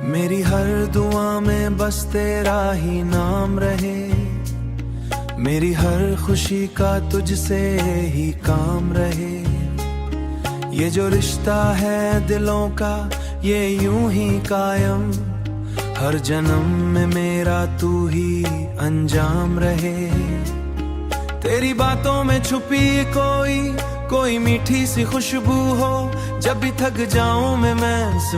मेरी हर दुआ में बस तेरा ही नाम रहे, मेरी हर खुशी का तुझसे ही काम रहे। ये जो रिश्ता है दिलों का ये यूं ही कायम, हर जन्म में मेरा तू ही अंजाम रहे। तेरी बातों में छुपी कोई मीठी सी खुशबू हो, जब भी थक जाऊं मैं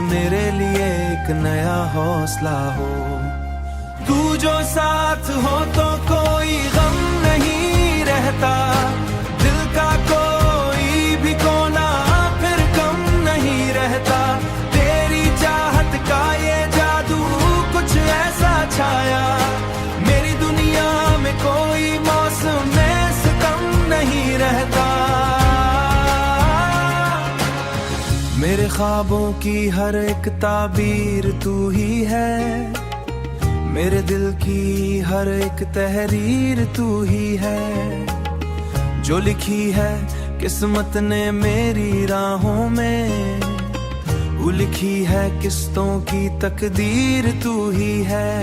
मेरे लिए एक नया हौसला हो। तू जो साथ हो तो कोई गम नहीं रहता, दिल का कोई भी कोना फिर कम नहीं रहता। तेरी चाहत का ये जादू कुछ ऐसा छाया, मेरी दुनिया में कोई मौसम में सितम नहीं रहता। मेरे ख्वाबों की हर एक ताबीर तू ही है, मेरे दिल की हर एक तहरीर तू ही है। जो लिखी है किस्मत ने मेरी राहों में, वो लिखी है किस्तों की तकदीर तू ही है।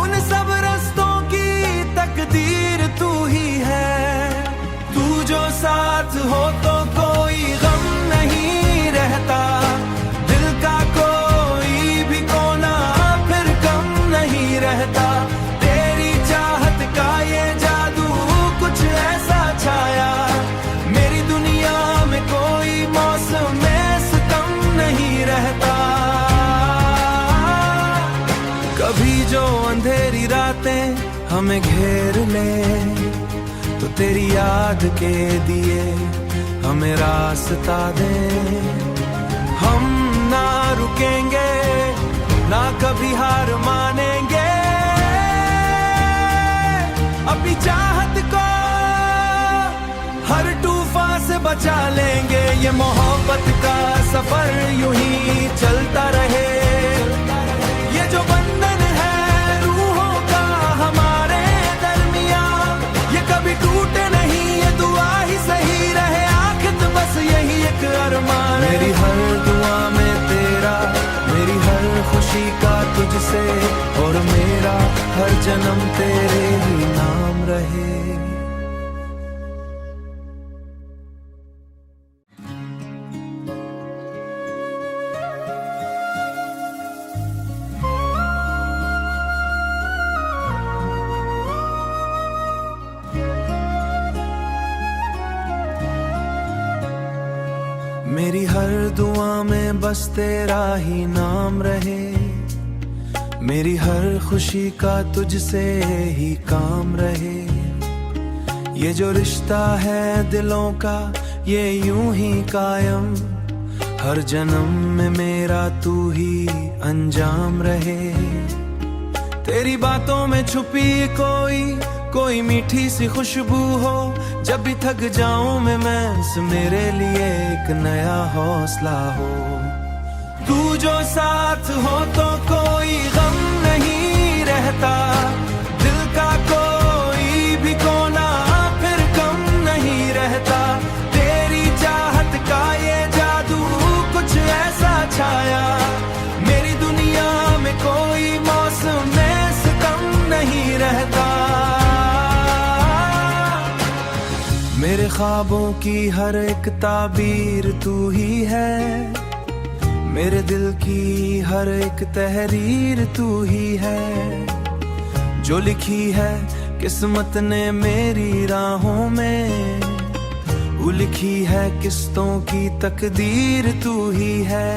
उन सब रास्तों की तकदीर तू ही है। तू जो साथ हो तो कोई गम नहीं रहता, दिल का कोई भी कोना फिर कम नहीं रहता। तेरी चाहत का ये जादू कुछ ऐसा छाया, मेरी दुनिया में कोई मौसम में सितम नहीं रहता। कभी जो अंधेरी रातें हमें घेर ले, तो तेरी याद के दिए हमें रास्ता दे। हम ना रुकेंगे ना कभी हार मानेंगे, अपनी चाहत को हर तूफान से बचा लेंगे। ये मोहब्बत का सफर यूं ही चलता रहे, ये जो बंधन है रूहों का हमारे दरमियां, ये कभी टूटे नहीं, ये दुआ ही सही रहे आखिर बस यही एक अरमान। मेरी हर दुआ में तेरा, मेरी हर खुशी का तुझसे, और मेरा हर जन्म तेरे ही नाम रहे। मेरी हर दुआ में बस तेरा ही नाम रहे, मेरी हर खुशी का तुझसे ही काम रहे। ये जो रिश्ता है दिलों का ये यूं ही कायम, हर जन्म में मेरा तू ही अंजाम रहे। तेरी बातों में छुपी कोई मीठी सी खुशबू हो, जब भी थक जाऊं मैं मेरे लिए एक नया हौसला हो। तू जो साथ हो तो कोई गम नहीं रहता, दिल का कोई भी कोना फिर कम नहीं रहता। तेरी चाहत का ये जादू कुछ ऐसा छाया, मेरी दुनिया में कोई मौसम में सितम नहीं रहता। मेरे ख्वाबों की हर एक ताबीर तू ही है, मेरे दिल की हर एक तहरीर तू ही है। जो लिखी है किस्मत ने मेरी राहों में, वो लिखी है किस्तों की तकदीर तू ही है।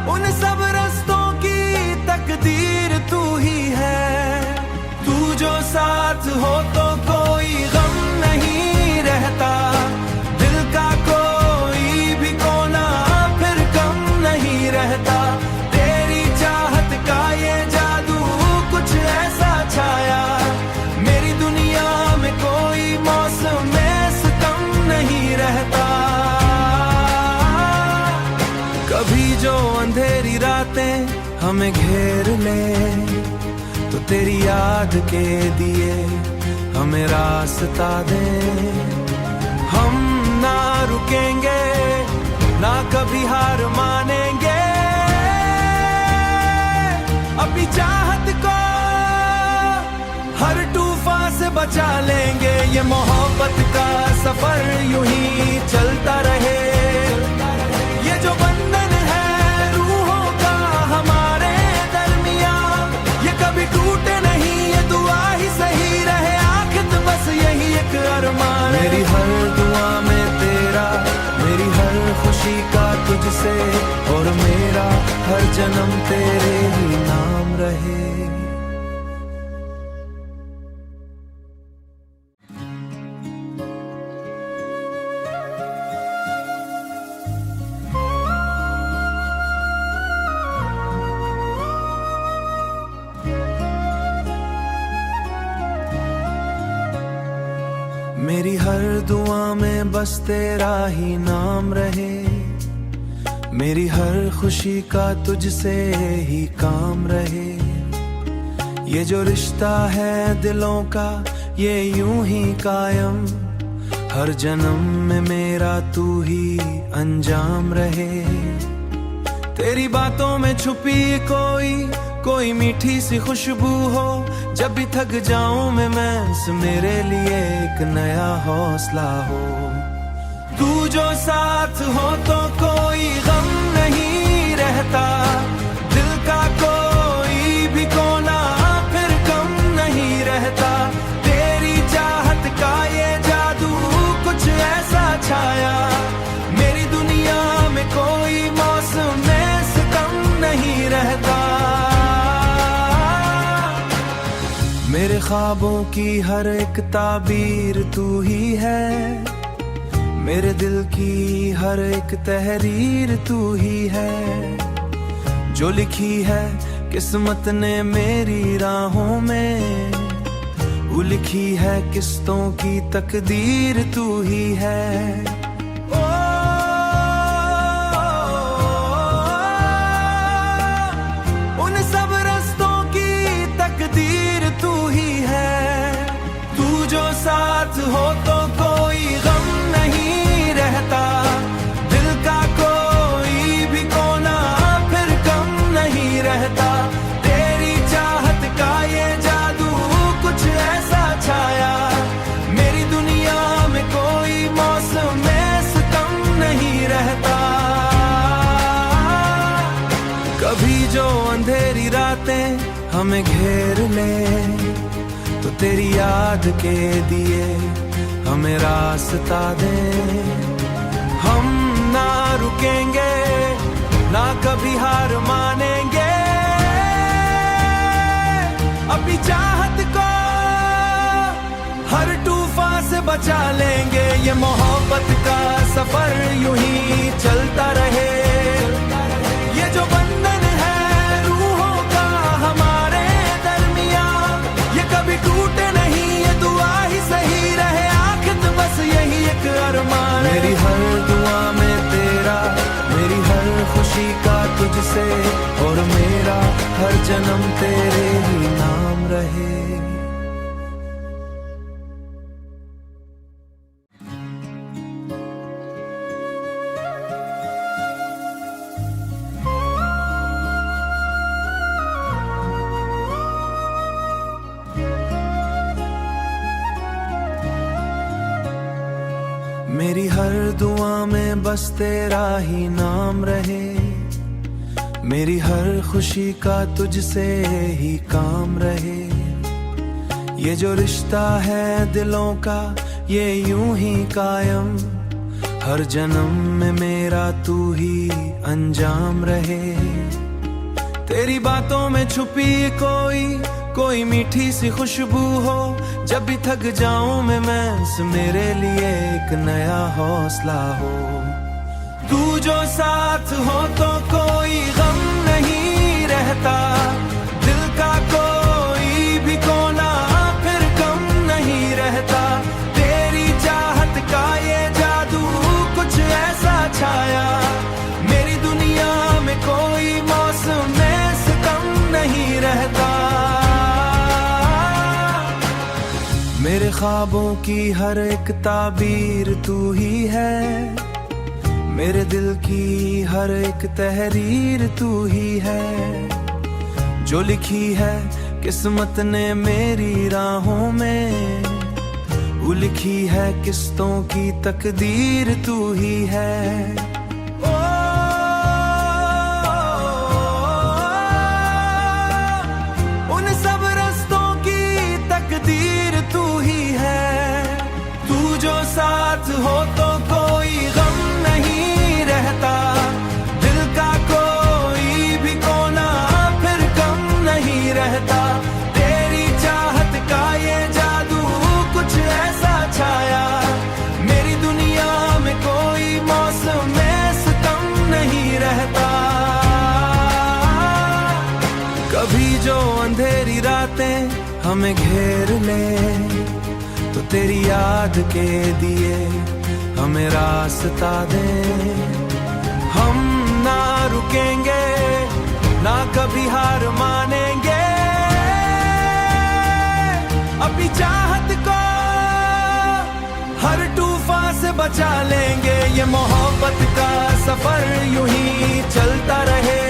उन सब रास्तों की तकदीर तू ही है। तू जो साथ हो तो कोई गम नहीं रहता, दिल का कोई भी कोना फिर कम नहीं रहता। तेरी चाहत का ये जादू कुछ ऐसा छाया, मेरी दुनिया में कोई मौसम में सितम नहीं रहता। कभी जो अंधेरी रातें हमें घेर ले, तो तेरी याद के दिए हमें रास्ता दे। हम ना रुकेंगे ना कभी हार मानेंगे, अपनी चाहत को हर तूफान से बचा लेंगे। ये मोहब्बत का सफर यूं ही चलता रहे, ये जो बंधन है रूहों का हमारे दरमियान, ये कभी टूटे नहीं, ये दुआ ही सही रहे आखिर बस यही एक अरमान। मेरी हर दुआ में तेरा, मेरी हर खुशी का तुझसे, और मेरा हर जन्म तेरे ही नाम रहे। मेरी हर दुआ में बस तेरा ही नाम रहे, मेरी हर खुशी का तुझसे ही काम रहे। ये जो रिश्ता है दिलों का ये यूं ही कायम, हर जन्म में मेरा तू ही अंजाम रहे। तेरी बातों में छुपी कोई मीठी सी खुशबू हो, जब भी थक जाऊं मैं मेरे लिए एक नया हौसला हो। तू जो साथ हो तो कोई गम नहीं रहता, दिल का कोई भी कोना फिर कम नहीं रहता। तेरी चाहत का ये जादू कुछ ऐसा छाया, मेरी दुनिया में कोई मौसम में सितम नहीं रहता। मेरे ख्वाबों की हर एक ताबीर तू ही है, मेरे दिल की हर एक तहरीर तू ही है। जो लिखी है किस्मत ने मेरी राहों में, वो लिखी है किस्तों की तकदीर तू ही है। उन सब रस्तों की तकदीर तू ही है। तू जो साथ हो तो कोई गम नहीं रहता, दिल का कोई भी कोना फिर कम नहीं रहता। तेरी चाहत का ये जादू कुछ ऐसा छाया, मेरी दुनिया में कोई मौसम में सितम नहीं रहता। कभी जो अंधेरी रातें हमें घेर ले, तो तेरी याद के दिए हमें रास्ता दे। हम ना रुकेंगे ना कभी हार मानेंगे, अपनी चाहत को हर तूफान से बचा लेंगे। ये मोहब्बत का सफर यूं ही चलता रहे, ये जो बंधन है रूहों का हमारे दरमियान, ये कभी टूटे नहीं, ये दुआ ही सही रहे आखिर बस यही एक अरमान। मेरी हर दुआ में तेरा, मेरी हर खुशी का तुझसे, और मेरा हर जन्म तेरे ही नाम रहे। मेरी हर दुआ में बस तेरा ही नाम रहे, मेरी हर खुशी का तुझसे ही काम रहे। ये जो रिश्ता है दिलों का ये यूं ही कायम, हर जन्म में मेरा तू ही अंजाम रहे। तेरी बातों में छुपी कोई मीठी सी खुशबू हो, जब भी थक जाऊं मैं मेरे लिए एक नया हौसला हो। तू जो साथ हो तो कोई गम नहीं रहता, दिल का कोई भी कोना फिर कम नहीं रहता। तेरी चाहत का ये जादू कुछ ऐसा छाया, मेरी दुनिया में कोई मौसम में सितम नहीं रहता। मेरे ख्वाबों की हर एक ताबीर तू ही है, मेरे दिल की हर एक तहरीर तू ही है। जो लिखी है किस्मत ने मेरी राहों में, वो लिखी है किस्तों की तकदीर तू ही है। उन सब रस्तों की तकदीर तू ही है। तू जो साथ हो तो कोई गम नहीं रहता, दिल का कोई भी कोना फिर कम नहीं रहता। तेरी चाहत का ये जादू कुछ ऐसा छाया, मेरी दुनिया में कोई मौसम में सितम नहीं रहता। कभी जो अंधेरी रातें हमें घेर ले, तो तेरी याद के दिए हमें रास्ता दे। हम ना रुकेंगे, ना कभी हार मानेंगे, अपनी चाहत को हर तूफान से बचा लेंगे। ये मोहब्बत का सफर यूं ही चलता रहे,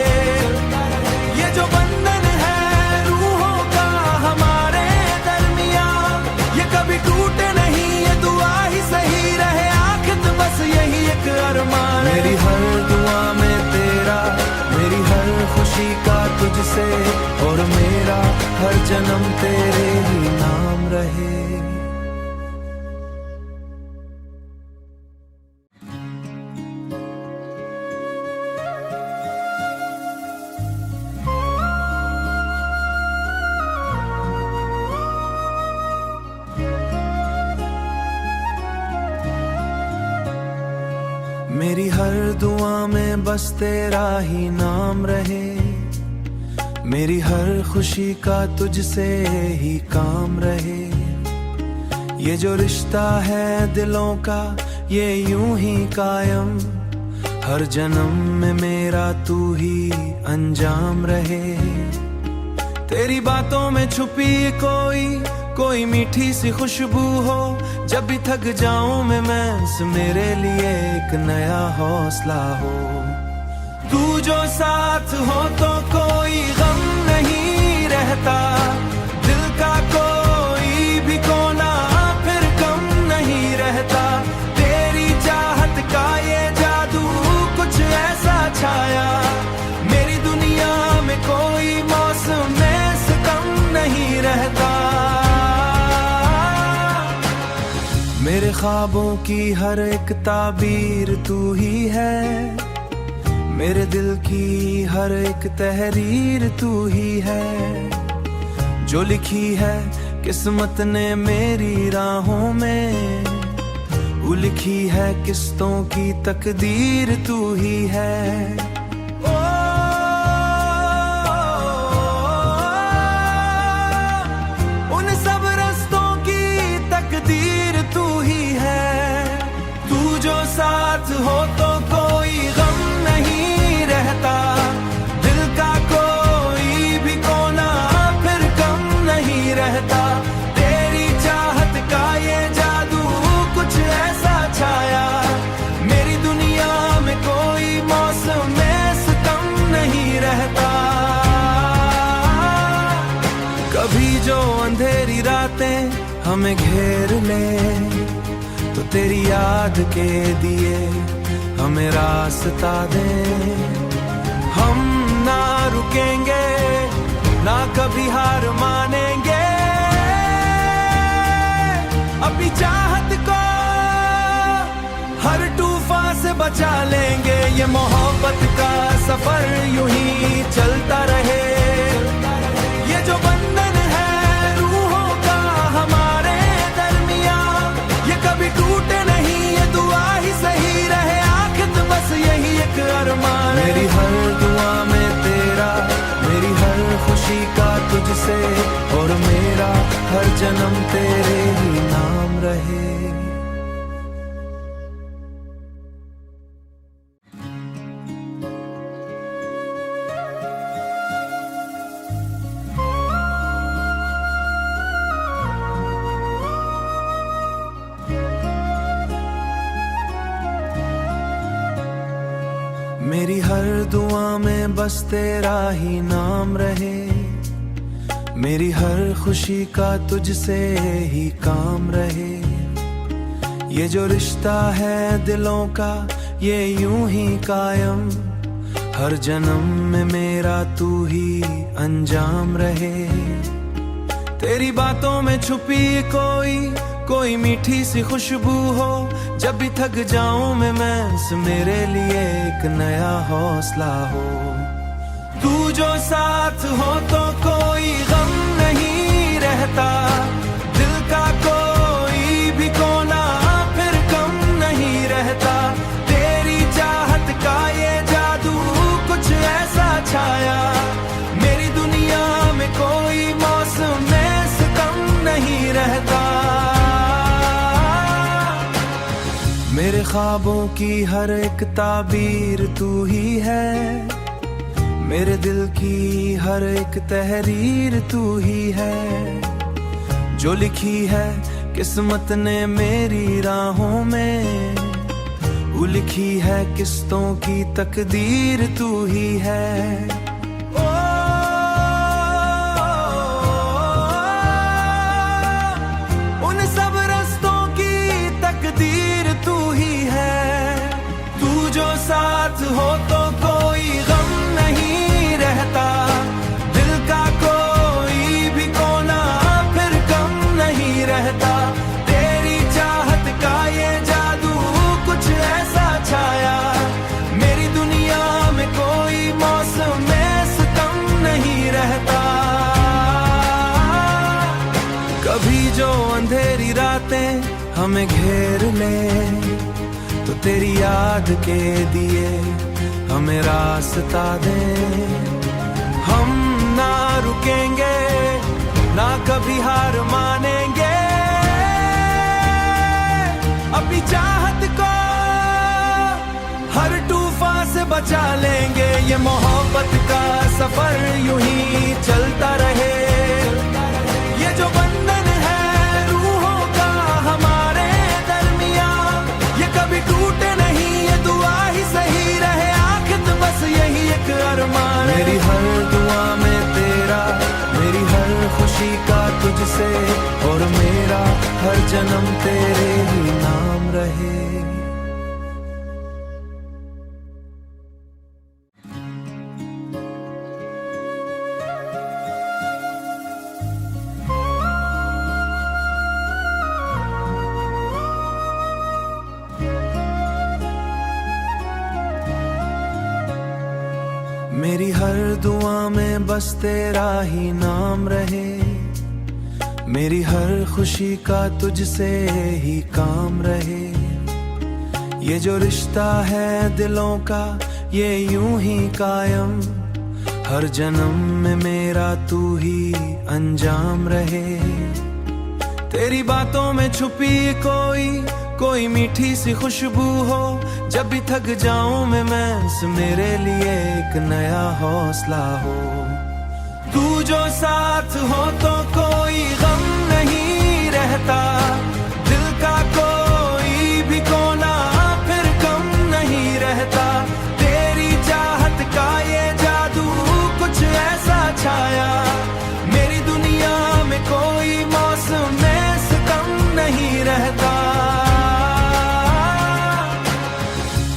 ये जो बंधन है रूहों का हमारे दरमियां, ये कभी टूटे नहीं, ये दुआ ही सही रहे आखिर बस यही एक अरमान। मेरी हर दुआ में तेरा, मेरी हर खुशी का तुझसे, और मेरा हर जन्म तेरे ही नाम रहे। मेरी हर दुआ में बस तेरा ही नाम रहे, मेरी हर खुशी का तुझसे ही काम रहे। ये जो रिश्ता है दिलों का ये यूं ही कायम, हर जन्म में मेरा तू ही अंजाम रहे। तेरी बातों में छुपी कोई मीठी सी खुशबू हो, जब भी थक जाऊं मैं मेरे लिए एक नया हौसला हो। तू जो साथ हो तो कोई गम नहीं रहता, दिल का कोई भी कोना फिर कम नहीं रहता। तेरी चाहत का ये जादू कुछ ऐसा छाया, मेरी दुनिया में कोई मौसम में सितम नहीं रहता। मेरे ख्वाबों की हर एक ताबीर तू ही है, मेरे दिल की हर एक तहरीर तू ही है। जो लिखी है किस्मत ने मेरी राहों में, वो लिखी है किस्तों की तकदीर तू ही है। उन सब रस्तों की तकदीर तू ही है। तू जो साथ हो तो कोई गम नहीं रहता, दिल का कोई भी कोना फिर कम नहीं रहता। तेरी चाहत का ये जादू कुछ ऐसा छाया, मेरी दुनिया में कोई मौसम में सितम नहीं रहता। कभी जो अंधेरी रातें हमें घेर ले, तो तेरी याद के दिए हमें रास्ता दे। हम ना रुकेंगे, ना कभी हार मानेंगे, अपनी चाहत को हर तूफान से बचा लेंगे। ये मोहब्बत का सफर यूं ही चलता रहे, ये जो बंधन है रूहों का हमारे दरमियां, ये कभी टूटे नहीं, ये दुआ ही सही रहे आखिर बस यही एक अरमान। मेरी हर दुआ में तेरा, मेरी हर खुशी का तुझसे, और मेरा हर जन्म तेरे ही नाम रहे। मेरी हर दुआ में बस तेरा ही नाम रहे, मेरी हर खुशी का तुझसे ही काम रहे। ये जो रिश्ता है दिलों का ये यूं ही कायम, हर जन्म में मेरा तू ही अंजाम रहे। तेरी बातों में छुपी कोई मीठी सी खुशबू हो, जब भी थक जाऊं मैं मेरे लिए एक नया हौसला हो। तू जो साथ हो तो कोई गम नहीं रहता, दिल का कोई भी कोना फिर कम नहीं रहता। तेरी चाहत का ये जादू कुछ ऐसा छाया, मेरी दुनिया में कोई मौसम में सितम नहीं रहता। मेरे ख्वाबों की हर एक ताबीर तू ही है, मेरे दिल की हर एक तहरीर तू ही है। जो लिखी है किस्मत ने मेरी राहों में, वो लिखी है किस्तों की तकदीर तू ही है। उन सब रस्तों की तकदीर तू ही है। तू जो साथ हो तो कोई गम नहीं रहता, दिल का कोई भी कोना फिर कम नहीं रहता। तेरी चाहत का ये जादू कुछ ऐसा छाया, मेरी दुनिया में कोई मौसम में सितम नहीं रहता। कभी जो अंधेरी रातें हमें घेर ले, तो तेरी याद के दिए हमें रास्ता दे। हम ना रुकेंगे ना कभी हार मानेंगे, अपनी चाहत को हर तूफान से बचा लेंगे। ये मोहब्बत का सफर यूं ही चलता रहे, ये जो बंधन है रूहों का हमारे दरमियान, ये कभी टूटे नहीं, ये दुआ ही सही रहे आखिर बस यही एक अरमान। मेरी हर दुआ में तेरा, मेरी हर खुशी का तुझसे, और मेरा हर जन्म तेरे ही नाम रहे। मेरी हर दुआ में बस तेरा ही नाम रहे, मेरी हर खुशी का तुझसे ही काम रहे। ये जो रिश्ता है दिलों का ये यूं ही कायम, हर जन्म में मेरा तू ही अंजाम रहे। तेरी बातों में छुपी कोई मीठी सी खुशबू हो, जब भी थक जाऊं मैं मेरे लिए एक नया हौसला हो। तू जो साथ हो तो कोई गम नहीं रहता, दिल का कोई भी कोना फिर कम नहीं रहता। तेरी चाहत का ये जादू कुछ ऐसा छाया, मेरी दुनिया में कोई मौसम में सितम नहीं रहता।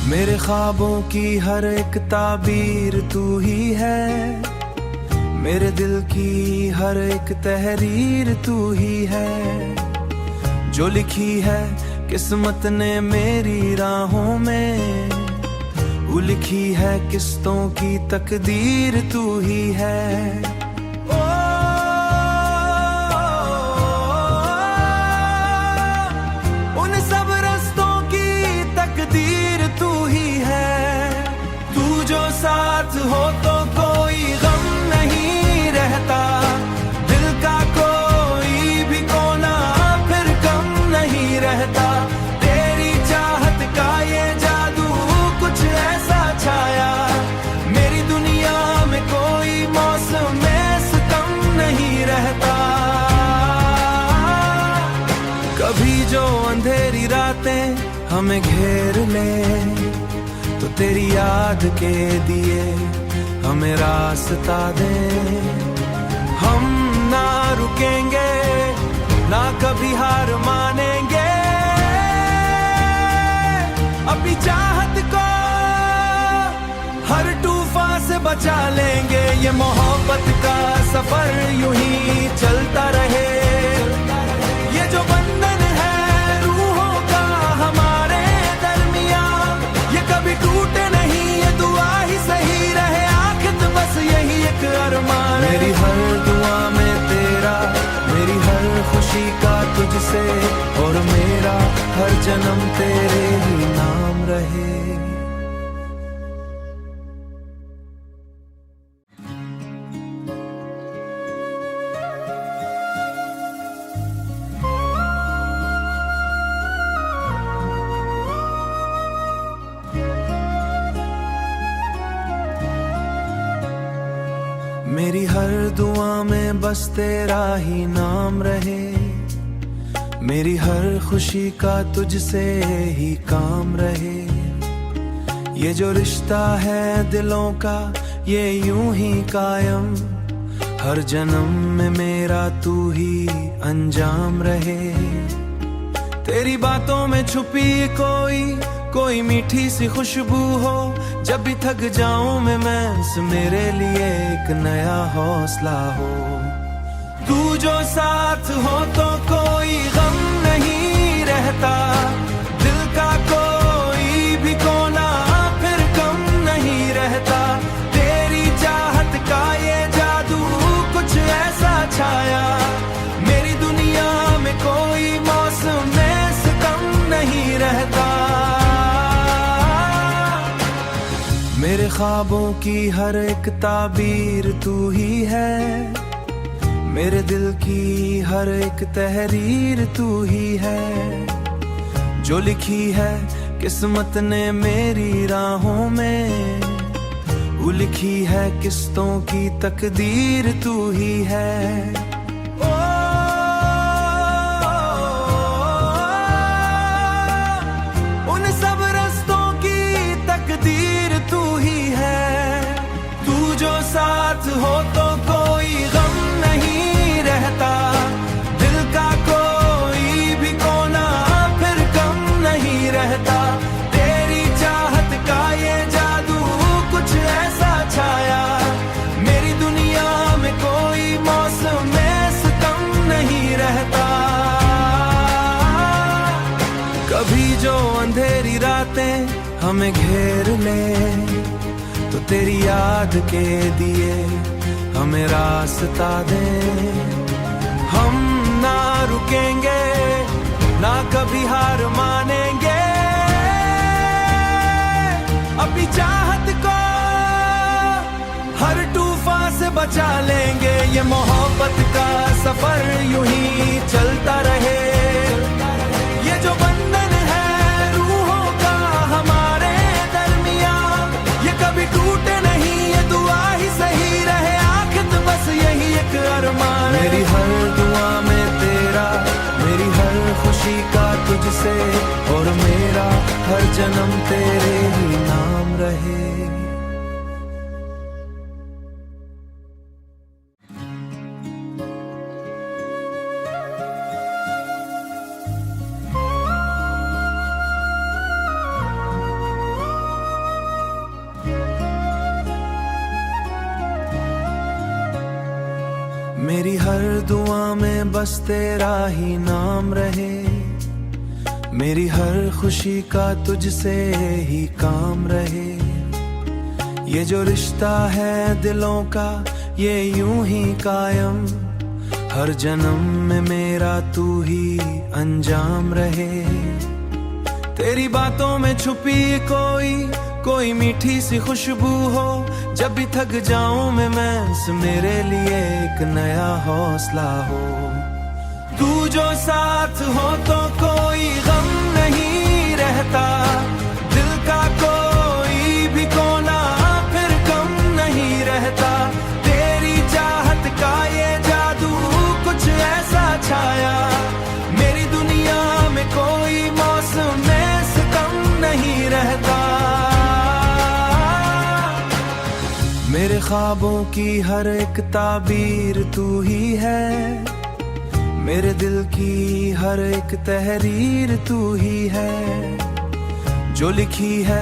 मेरे ख्वाबों की हर एक ताबीर तू ही है, मेरे दिल की हर एक तहरीर तू ही है। जो लिखी है किस्मत ने मेरी राहों में, वो लिखी है किस्तों की तकदीर तू ही है। उन सब रस्तों की तकदीर तू ही है। तू जो साथ हो तो कोई गम नहीं रहता, दिल का कोई भी कोना फिर कम नहीं रहता। तेरी चाहत का ये जादू कुछ ऐसा छाया, मेरी दुनिया में कोई मौसम में सितम नहीं रहता। कभी जो अंधेरी रातें हमें घेर ले, तो तेरी याद के दिए हमें रास्ता दे। हम ना रुकेंगे ना कभी हार मानेंगे, अपनी चाहत को हर तूफान से बचा लेंगे। ये मोहब्बत का सफर यूं ही चलता रहे। ये जो बंधन है रूहों का हमारे दरमियान, ये कभी टूटे नहीं, ये दुआ ही सही रहे आखिर बस यही एक अरमान। मेरी हर दुआ में तेरा, मेरी हर खुशी का तुझसे, और मेरा हर जन्म तेरे ही नाम रहे। मेरी हर दुआ में बस तेरा ही नाम रहे। मेरी हर खुशी का तुझसे ही काम रहे। ये जो रिश्ता है दिलों का ये यूं ही कायम, हर जन्म में मेरा तू ही अंजाम रहे। तेरी बातों में छुपी कोई मीठी सी खुशबू हो, जब भी थक जाऊं मैं मेरे लिए एक नया हौसला हो। तू जो साथ हो तो कोई गम नहीं रहता, दिल का कोई भी कोना फिर कम नहीं रहता। तेरी चाहत का ये जादू कुछ ऐसा छाया, मेरी दुनिया में कोई मौसम में सितम नहीं रहता। मेरे ख्वाबों की हर एक ताबीर तू ही है, मेरे दिल की हर एक तहरीर तू ही है। जो लिखी है किस्मत ने मेरी राहों में, वो लिखी है किस्तों की तकदीर तू ही है। उन सब रस्तों की तकदीर तू ही है। तू जो साथ हो तो कोई गम नहीं रहता, दिल का कोई भी कोना फिर कम नहीं रहता। तेरी चाहत का ये जादू कुछ ऐसा छाया, मेरी दुनिया में कोई मौसम में सितम नहीं रहता। कभी जो अंधेरी रातें हमें घेर ले, तो तेरी याद के दिए हमें रास्ता दे। हम ना रुकेंगे ना कभी हार मानेंगे, अपनी चाहत को हर तूफान से बचा लेंगे। ये मोहब्बत का सफर यूं ही चलता रहे। ये जो बंधन है रूहों का हमारे दरमियान, ये कभी टूटे नहीं, ये दुआ ही सही रहे आखिर बस यही एक अरमान। मेरी हर दुआ में तेरा, मेरी हर खुशी का तुझसे, और मेरा हर जन्म तेरे ही नाम रहे। मेरी हर दुआ में बस तेरा ही नाम रहे। मेरी हर खुशी का तुझसे ही काम रहे। ये जो रिश्ता है दिलों का ये यूं ही कायम, हर जन्म में मेरा तू ही अंजाम रहे। तेरी बातों में छुपी कोई मीठी सी खुशबू हो, जब भी थक जाऊं मैं मेरे लिए एक नया हौसला हो। तू जो साथ हो तो कोई गम नहीं रहता, दिल का कोई भी कोना फिर कम नहीं रहता। तेरी चाहत का ये जादू कुछ ऐसा छाया, मेरी दुनिया में कोई मौसम में सितम नहीं रहता। ख्वाबों की हर एक ताबीर तू ही है, मेरे दिल की हर एक तहरीर तू ही है। जो लिखी है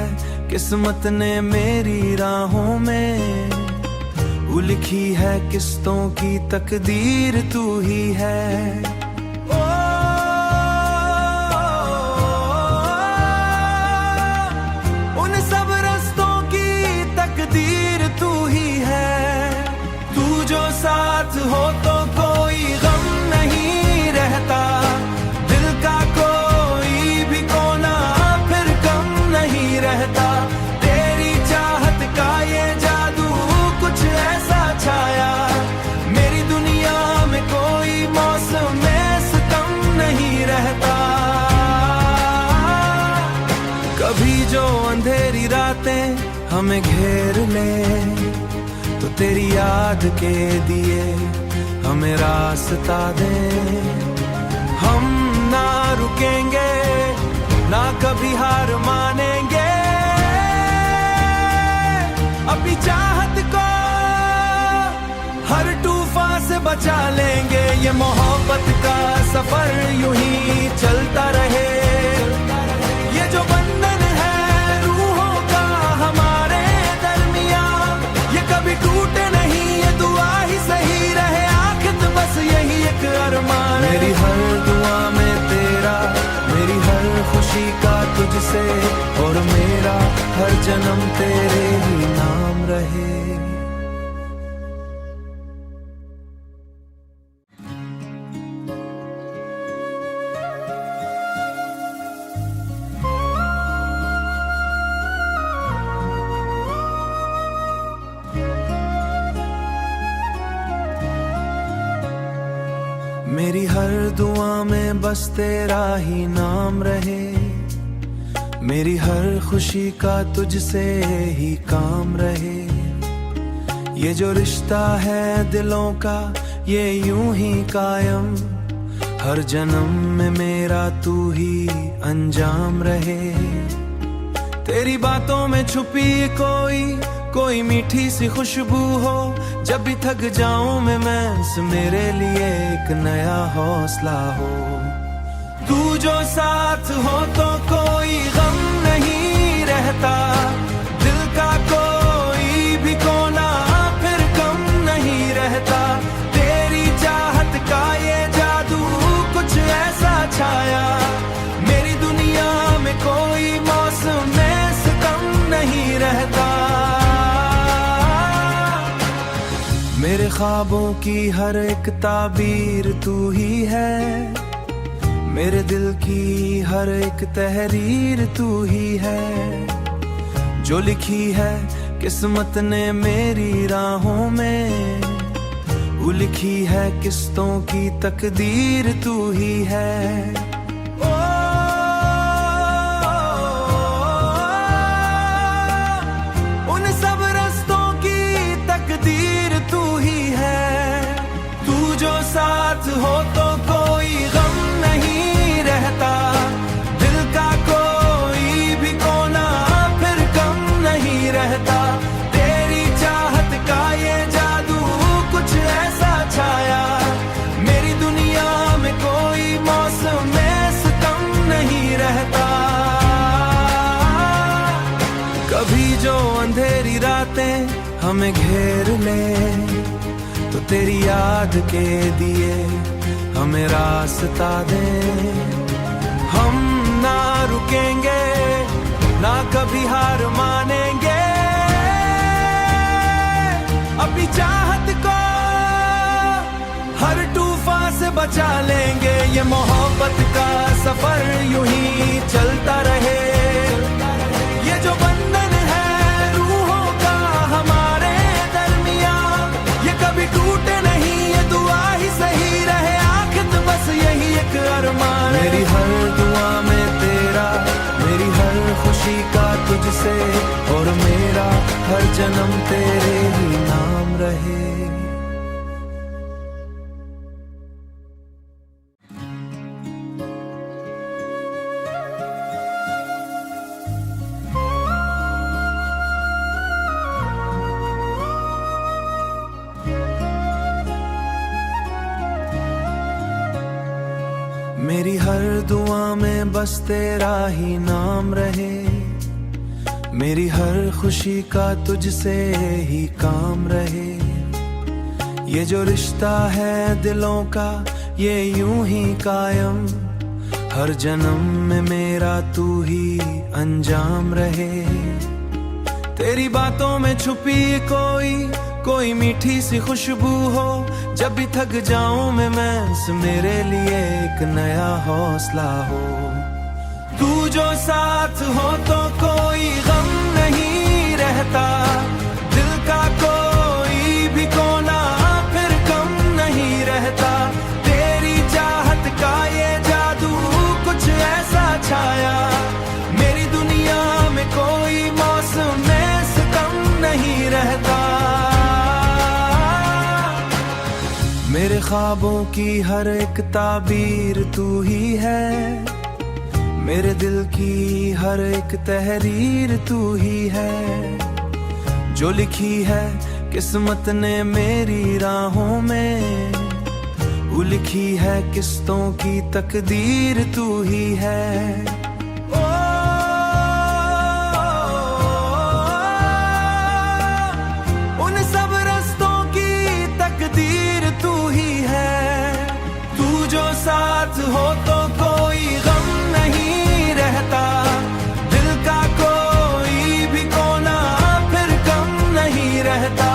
किस्मत ने मेरी राहों में, वो लिखी है किस्तों की तकदीर तू ही है। उन सब रस्तों की तकदीर तू ही है। तू जो साथ हो तो कोई गम नहीं रहता, दिल का कोई भी कोना फिर कम नहीं रहता। तेरी चाहत का ये जादू कुछ ऐसा छाया, मेरी दुनिया में कोई मौसम में सितम नहीं रहता। कभी जो अंधेरी रातें हमें घेर ले, तो तेरी याद के दिए हमें रास्ता दे। हम ना रुकेंगे ना कभी हार मानेंगे, अपनी चाहत को हर तूफान से बचा लेंगे। ये मोहब्बत का सफर यूं ही चलता रहे, ये जो बंधन है रूहों का हमारे दरमियां, ये कभी टूटे नहीं, ये दुआ ही सही रहे आखिर बस यही एक अरमान। मेरी हर दुआ में तेरा, मेरी हर खुशी का तुझसे, और मेरा हर जन्म तेरे ही नाम रहे। मेरी हर दुआ में बस तेरा ही नाम रहे, मेरी हर खुशी का तुझसे ही काम रहे। ये जो रिश्ता है दिलों का ये यूं ही कायम, हर जन्म में मेरा तू ही अंजाम रहे। तेरी बातों में छुपी कोई मीठी सी खुशबू हो, जब भी थक जाऊं मैं मेरे लिए एक नया हौसला हो। तू जो साथ हो तो कोई गम नहीं रहता, दिल का कोई भी कोना फिर कम नहीं रहता। तेरी चाहत का ये जादू कुछ ऐसा छाया, मेरी दुनिया में कोई मौसम में सितम नहीं रहता। मेरे ख्वाबों की हर एक ताबीर तू ही है, मेरे दिल की हर एक तहरीर तू ही है। जो लिखी है किस्मत ने मेरी राहों में, वो लिखी है किस्तों की तकदीर तू ही है। उन सब रस्तों की तकदीर तू ही है। तू जो साथ हो तो कोई गम नहीं रहता, दिल का कोई भी कोना फिर कम नहीं रहता। तेरी चाहत का ये जादू कुछ ऐसा छाया, मेरी दुनिया में कोई मौसम में सितम नहीं रहता। कभी जो अंधेरी रातें हमें घेर ले, तो तेरी याद के दिए हमें रास्ता दे। हम ना रुकेंगे ना कभी हार मानेंगे, अपनी चाहत को हर तूफान से बचा लेंगे। ये मोहब्बत का सफर यूं ही चलता रहे, ये जो बंधन है रूहों का हमारे दरमियां, ये कभी टूटे नहीं, ये दुआ ही सही रहे आखिर बस यही एक अरमान। मेरी हर दुआ में तेरा, मेरी हर खुशी का तुझसे, और मेरा हर जन्म तेरे ही नाम रहे। मेरी हर दुआ में बस तेरा ही नाम रहे, मेरी हर खुशी का तुझसे ही काम रहे। ये जो रिश्ता है दिलों का ये यूं ही कायम, हर जन्म में मेरा तू ही अंजाम रहे। तेरी बातों में छुपी कोई मीठी सी खुशबू हो, जब भी थक जाऊं मैं मेरे लिए एक नया हौसला हो। तू जो साथ हो तो कोई गम नहीं रहता, दिल का कोई भी कोना फिर कम नहीं रहता। तेरी चाहत का ये जादू कुछ ऐसा छाया, मेरी दुनिया में कोई मौसम में सितम नहीं रहता। मेरे ख्वाबों की हर एक ताबीर तू ही है, मेरे दिल की हर एक तहरीर तू ही है। जो लिखी है किस्मत ने मेरी राहों में, वो लिखी है किस्तों की तकदीर तू ही है। उन सब रस्तों की तकदीर तू ही है। तू जो साथ हो तो कोई गम नहीं रहता, दिल का कोई भी कोना फिर कम नहीं रहता।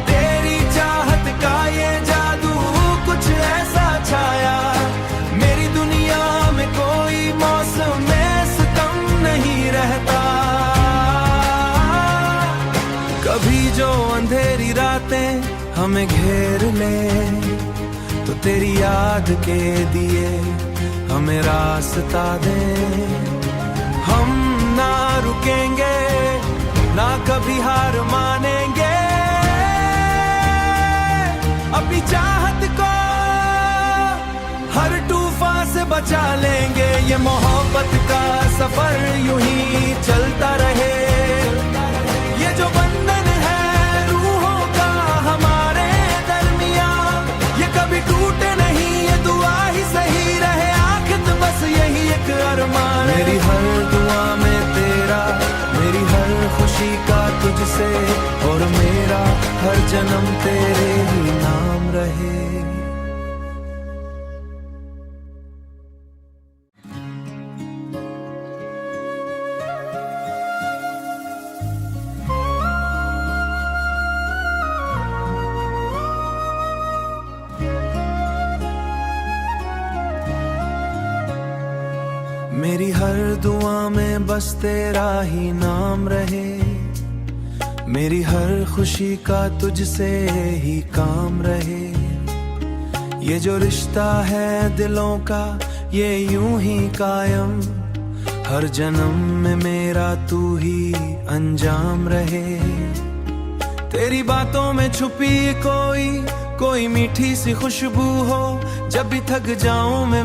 तेरी चाहत का ये जादू कुछ ऐसा छाया, मेरी दुनिया में कोई मौसम में सितम नहीं रहता। कभी जो अंधेरी रातें हमें घेर ले, तो तेरी याद के दिए हमें रास्ता दे। हम ना रुकेंगे ना कभी हार मानेंगे, अपनी चाहत को हर तूफान से बचा लेंगे। ये मोहब्बत का सफर यूं ही चलता रहे, ये जो बंधन है रूहों का हमारे दरमियां, ये कभी टूटे नहीं, ये दुआ ही सही रहे आखिर बस यही एक अरमान। मेरी हर दुआ में तेरा, मेरी हर खुशी का तुझसे, और मेरा हर जन्म तेरे ही नाम रहे। मेरी हर दुआ में बस तेरा ही नाम रहे, मेरी हर खुशी का तुझसे ही काम रहे। ये जो रिश्ता है दिलों का ये यूं ही कायम, हर जन्म में मेरा तू ही अंजाम रहे। तेरी बातों में छुपी कोई मीठी सी खुशबू हो, जब भी थक जाऊं मैं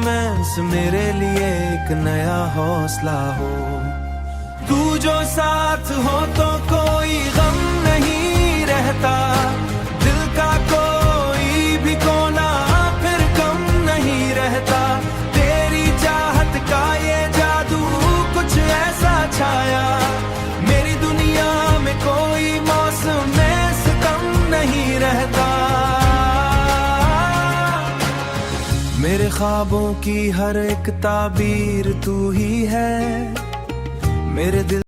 मेरे लिए एक नया हौसला हो। तू जो साथ हो तो कोई गम नहीं रहता, दिल का कोई भी कोना फिर कम नहीं रहता। तेरी चाहत का ये जादू कुछ ऐसा छाया, मेरी दुनिया में कोई मौसम में सितम नहीं रहता। मेरे ख्वाबों की हर एक ताबीर तू ही है, मेरे दिल